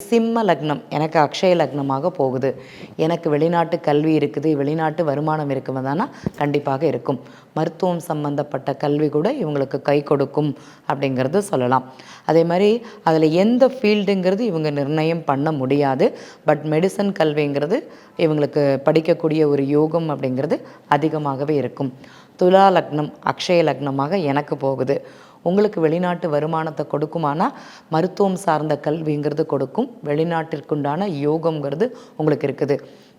சிம்ம லக்னம் எனக்கு அக்ஷய லக்னமாக போகுது. எனக்கு வெளிநாட்டு கல்வி இருக்குது, வெளிநாட்டு வருமானம் இருக்குதானா கண்டிப்பாக இருக்கும். மருத்துவம் சம்பந்தப்பட்ட கல்வி கூட இவங்களுக்கு கை கொடுக்கும் அப்படிங்கிறது சொல்லலாம். அதே மாதிரி அதில் எந்த ஃபீல்டுங்கிறது இவங்க நிர்ணயம் பண்ண முடியாது. பட் மெடிசன் கல்விங்கிறது இவங்களுக்கு படிக்கக்கூடிய ஒரு யோகம் அப்படிங்கிறது அதிகமாகவே இருக்கும். துலா லக்னம் அக்ஷய லக்னமாக எனக்கு போகுது. உங்களுக்கு வெளிநாட்டு வருமானத்தை கொடுக்குமானா மருத்துவம் சார்ந்த கல்விங்கிறது கொடுக்கும். வெளிநாட்டிற்குண்டான யோகம்ங்கிறது உங்களுக்கு இருக்குது.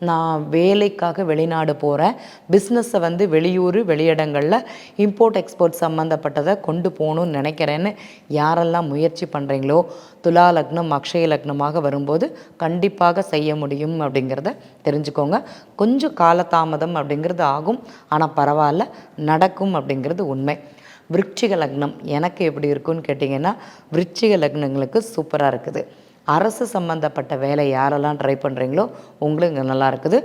நான் வேலைக்காக வெளிநாடு போகிறேன், பிஸ்னஸை வெளியூர் வெளியிடங்களில் இம்போர்ட் எக்ஸ்போர்ட் சம்மந்தப்பட்டதை கொண்டு போகணும்னு நினைக்கிறேன்னு யாரெல்லாம் முயற்சி பண்ணுறீங்களோ துலா லக்னம் அக்ஷய லக்னமாக வரும்போது கண்டிப்பாக செய்ய முடியும் அப்படிங்கிறத தெரிஞ்சுக்கோங்க. கொஞ்சம் காலதாமதம் அப்படிங்கிறது ஆகும், ஆனால் பரவாயில்ல, நடக்கும் அப்படிங்கிறது உண்மை. விருச்சிக லக்னம் எனக்கு எப்படி இருக்குன்னு கேட்டிங்கன்னா, விருச்சிக லக்னங்களுக்கு சூப்பராக இருக்குது. அரசு சம்மந்தப்பட்ட வேலை யாரெல்லாம் ட்ரை பண்ணுறீங்களோ உங்களுக்கு நல்லா இருக்குது.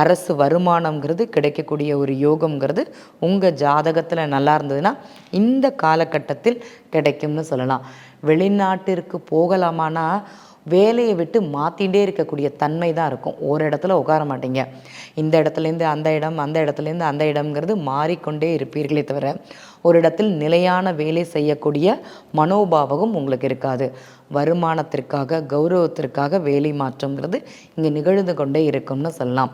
அரசு வருமானங்கிறது கிடைக்கக்கூடிய ஒரு யோகம்ங்கிறது உங்கள் ஜாதகத்தில் நல்லா இருந்ததுன்னா இந்த காலகட்டத்தில் கிடைக்கும்னு சொல்லலாம். வெளிநாட்டிற்கு போகலாமான்னா வேலையை விட்டு மாற்றிகிட்டே இருக்கக்கூடிய தன்மை தான் இருக்கும். ஒரு இடத்துல உட்கார மாட்டீங்க. இந்த இடத்துலேருந்து அந்த இடம், அந்த இடத்துலேருந்து அந்த இடம்ங்கிறது மாறிக்கொண்டே இருப்பீர்களே தவிர ஒரு இடத்தில் நிலையான வேலை செய்யக்கூடிய மனோபாவகம் உங்களுக்கு இருக்காது. வருமானத்திற்காக கௌரவத்திற்காக வேலை மாற்றங்கிறது இங்கே நிகழ்ந்து கொண்டே இருக்கும்னு சொல்லலாம்.